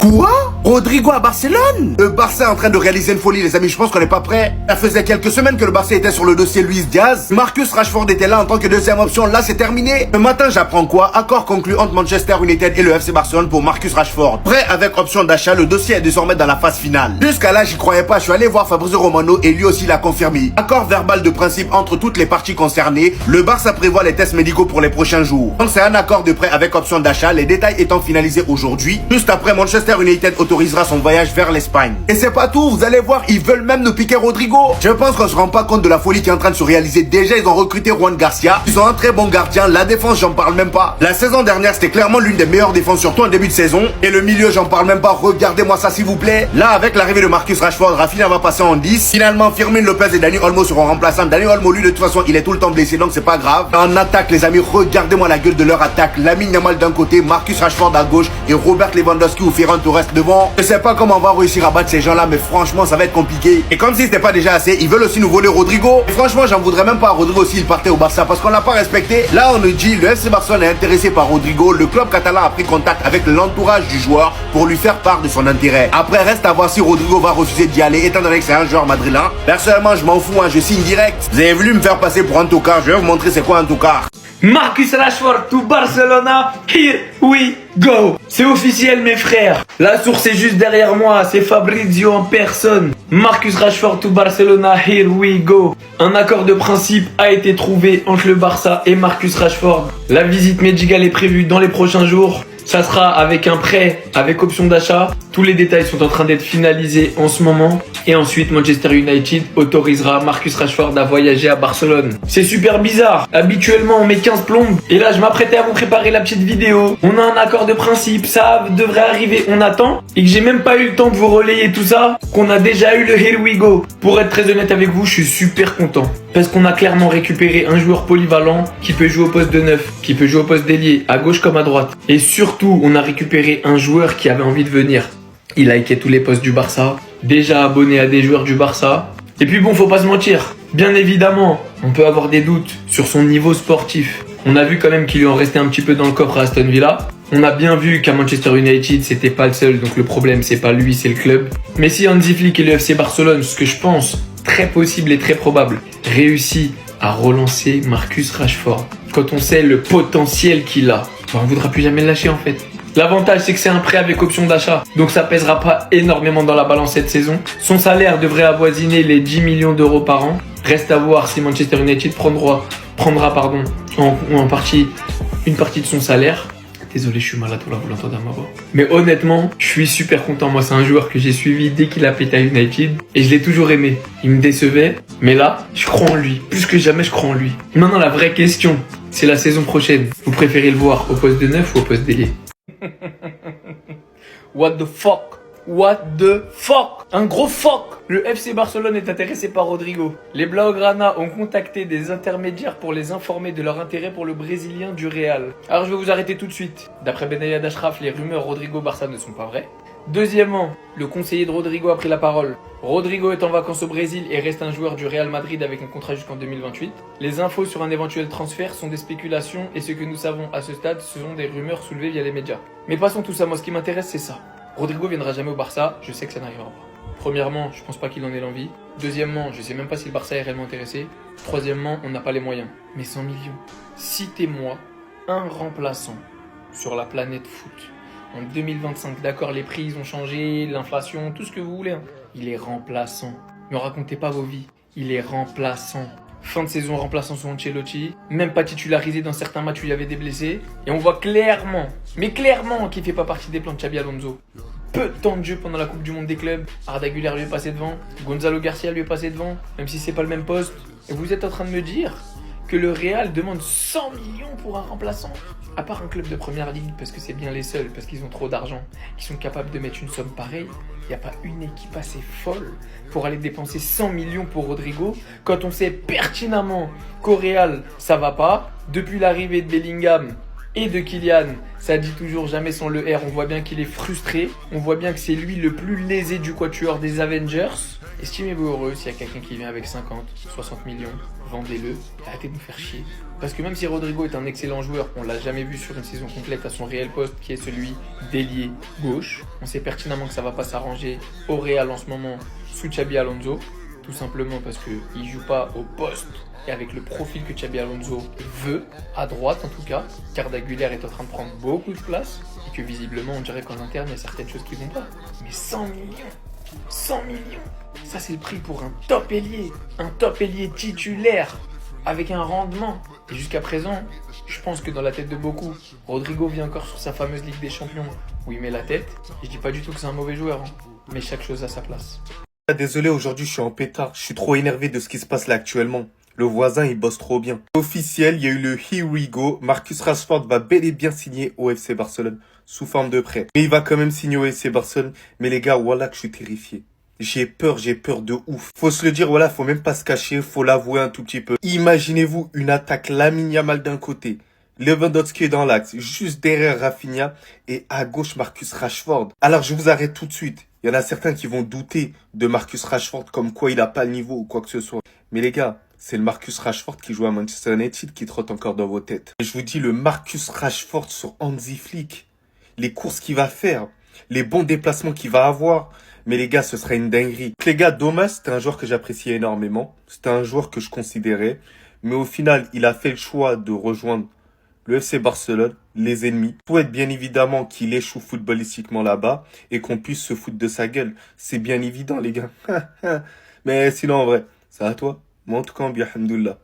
Quoi? Rodrigo à Barcelone? Le Barça est en train de réaliser une folie, les amis, je pense qu'on n'est pas prêt. Ça faisait quelques semaines que le Barça était sur le dossier Luis Diaz. Marcus Rashford était là en tant que deuxième option, là c'est terminé. Le matin j'apprends quoi? Accord conclu entre Manchester United et le FC Barcelone pour Marcus Rashford. Prêt avec option d'achat, le dossier est désormais dans la phase finale. Jusqu'à là j'y croyais pas, je suis allé voir Fabrizio Romano et lui aussi l'a confirmé. Accord verbal de principe entre toutes les parties concernées, le Barça prévoit les tests médicaux pour les prochains jours. Donc c'est un accord de prêt avec option d'achat, les détails étant finalisés aujourd'hui. Juste après, Manchester United autorisera son voyage vers l'Espagne. Et c'est pas tout, vous allez voir, ils veulent même nous piquer Rodrigo. Je pense qu'on se rend pas compte de la folie qui est en train de se réaliser. Déjà, ils ont recruté Juan Garcia. Ils ont un très bon gardien. La défense, j'en parle même pas. La saison dernière, c'était clairement l'une des meilleures défenses, surtout en début de saison. Et le milieu, j'en parle même pas. Regardez-moi ça, s'il vous plaît. Là, avec l'arrivée de Marcus Rashford, Rafinha va passer en 10. Finalement, Firmino Lopez et Dani Olmo seront remplaçants. Dani Olmo, lui, de toute façon, il est tout le temps blessé, donc c'est pas grave. En attaque, les amis, regardez-moi la gueule de leur attaque. Lamine Yamal d'un côté, Marcus Rashford à gauche et Robert Lewandowski ou Ferran Torres devant. Je sais pas comment on va réussir à battre ces gens-là, mais franchement, ça va être compliqué. Et comme si c'était pas déjà assez, ils veulent aussi nous voler Rodrigo. Et franchement, j'en voudrais même pas à Rodrigo s'il partait au Barça parce qu'on l'a pas respecté. Là, on nous dit, le FC Barcelone est intéressé par Rodrigo. Le club catalan a pris contact avec l'entourage du joueur pour lui faire part de son intérêt. Après, reste à voir si Rodrigo va refuser d'y aller, étant donné que c'est un joueur madrilène. Personnellement, je m'en fous, je signe direct. Vous avez voulu me faire passer pour un tocard, je vais vous montrer c'est quoi un tocard. Marcus Rashford to Barcelona, here we go. C'est officiel mes frères. La source est juste derrière moi, c'est Fabrizio en personne. Marcus Rashford to Barcelona, here we go. Un accord de principe a été trouvé entre le Barça et Marcus Rashford. La visite médicale est prévue dans les prochains jours. Ça sera avec un prêt, avec option d'achat. Tous les détails sont en train d'être finalisés en ce moment. Et ensuite, Manchester United autorisera Marcus Rashford à voyager à Barcelone. C'est super bizarre. Habituellement, on met 15 plombes. Et là, je m'apprêtais à vous préparer la petite vidéo. On a un accord de principe. Ça devrait arriver. On attend. Et que j'ai même pas eu le temps de vous relayer tout ça. Qu'on a déjà eu le Here we go. Pour être très honnête avec vous, je suis super content. Parce qu'on a clairement récupéré un joueur polyvalent qui peut jouer au poste de neuf, qui peut jouer au poste d'ailier, à gauche comme à droite. Et surtout, on a récupéré un joueur qui avait envie de venir. Il likait tous les postes du Barça, déjà abonné à des joueurs du Barça. Et puis bon, faut pas se mentir. Bien évidemment, on peut avoir des doutes sur son niveau sportif. On a vu quand même qu'il lui en restait un petit peu dans le coffre à Aston Villa. On a bien vu qu'à Manchester United, c'était pas le seul. Donc le problème, c'est pas lui, c'est le club. Mais si Hansi Flick et le FC Barcelone, ce que je pense très possible et très probable, réussit à relancer Marcus Rashford, quand on sait le potentiel qu'il a, on ne voudra plus jamais le lâcher en fait. L'avantage, c'est que c'est un prêt avec option d'achat, donc ça pèsera pas énormément dans la balance cette saison. Son salaire devrait avoisiner les 10 millions d'euros par an. Reste à voir si Manchester United prendra en partie une partie de son salaire. Désolé, je suis malade, vous l'entendez à ma voix. Mais honnêtement, je suis super content. Moi, c'est un joueur que j'ai suivi dès qu'il a pété à United. Et je l'ai toujours aimé. Il me décevait. Mais là, je crois en lui. Plus que jamais, je crois en lui. Maintenant, la vraie question, c'est la saison prochaine. Vous préférez le voir au poste de neuf ou au poste d'ailier? What the fuck? What the fuck? Un gros fuck! Le FC Barcelone est intéressé par Rodrigo. Les Blaugrana ont contacté des intermédiaires pour les informer de leur intérêt pour le Brésilien du Real. Alors je vais vous arrêter tout de suite. D'après Benayad Ashraf, les rumeurs Rodrigo-Barça ne sont pas vraies. Deuxièmement, le conseiller de Rodrigo a pris la parole. Rodrigo est en vacances au Brésil et reste un joueur du Real Madrid avec un contrat jusqu'en 2028. Les infos sur un éventuel transfert sont des spéculations et ce que nous savons à ce stade, ce sont des rumeurs soulevées via les médias. Mais passons tout ça, moi ce qui m'intéresse c'est ça. Rodrigo viendra jamais au Barça, je sais que ça n'arrivera pas. Premièrement, je pense pas qu'il en ait l'envie. Deuxièmement, je sais même pas si le Barça est réellement intéressé. Troisièmement, on n'a pas les moyens. Mais 100 millions. Citez-moi un remplaçant sur la planète foot. En 2025, d'accord, les prix ils ont changé, l'inflation, tout ce que vous voulez. Il est remplaçant. Ne racontez pas vos vies. Il est remplaçant. Fin de saison remplaçant sous Ancelotti. Même pas titularisé dans certains matchs où il y avait des blessés. Et on voit clairement, mais clairement qu'il fait pas partie des plans de Xabi Alonso. Peu de temps de jeu pendant la Coupe du Monde des clubs. Arda Güler lui est passé devant. Gonzalo Garcia lui est passé devant. Même si c'est pas le même poste. Et vous êtes en train de me dire que le Real demande 100 millions pour un remplaçant? À part un club de première ligue, parce que c'est bien les seuls, parce qu'ils ont trop d'argent, qui sont capables de mettre une somme pareille, il n'y a pas une équipe assez folle pour aller dépenser 100 millions pour Rodrigo, quand on sait pertinemment qu'au Real, ça va pas. Depuis l'arrivée de Bellingham et de Kylian, ça dit toujours jamais sans le R, on voit bien qu'il est frustré, on voit bien que c'est lui le plus lésé du quatuor des Avengers. Estimez-vous heureux s'il y a quelqu'un qui vient avec 50, 60 millions, vendez-le et arrêtez de nous faire chier. Parce que même si Rodrigo est un excellent joueur, on l'a jamais vu sur une saison complète à son réel poste qui est celui d'ailier gauche, on sait pertinemment que ça va pas s'arranger au Real en ce moment sous Xabi Alonso, tout simplement parce qu'il joue pas au poste et avec le profil que Xabi Alonso veut, à droite en tout cas, car Aguilar est en train de prendre beaucoup de place et que visiblement on dirait qu'en interne il y a certaines choses qui vont pas. Mais 100 millions 100 millions, ça c'est le prix pour un top ailier titulaire avec un rendement. Et jusqu'à présent, je pense que dans la tête de beaucoup, Rodrigo vit encore sur sa fameuse Ligue des Champions où il met la tête. Et je dis pas du tout que c'est un mauvais joueur, hein, mais chaque chose a sa place. Désolé, aujourd'hui je suis en pétard. Je suis trop énervé de ce qui se passe là actuellement. Le voisin, il bosse trop bien. Officiel, il y a eu le Here We Go. Marcus Rashford va bel et bien signer au FC Barcelone sous forme de prêt. Mais il va quand même signer au FC Barcelone. Mais les gars, voilà que je suis terrifié. J'ai peur de ouf. Faut se le dire, voilà, faut même pas se cacher, faut l'avouer un tout petit peu. Imaginez-vous une attaque Lamine Yamal d'un côté, Lewandowski est dans l'axe, juste derrière Rafinha, et à gauche Marcus Rashford. Alors je vous arrête tout de suite. Il y en a certains qui vont douter de Marcus Rashford comme quoi il a pas le niveau ou quoi que ce soit. Mais les gars, c'est le Marcus Rashford qui joue à Manchester United qui trotte encore dans vos têtes. Et je vous dis, le Marcus Rashford sur Hansi Flick, les courses qu'il va faire, les bons déplacements qu'il va avoir. Mais les gars, ce serait une dinguerie. Les gars, Thomas, c'était un joueur que j'appréciais énormément. C'était un joueur que je considérais. Mais au final, il a fait le choix de rejoindre le FC Barcelone, les ennemis. Je souhaite bien évidemment qu'il échoue footballistiquement là-bas et qu'on puisse se foutre de sa gueule. C'est bien évident, les gars. Mais sinon, en vrai, c'est à toi. Moi, en tout cas, bien, alhamdoulilah.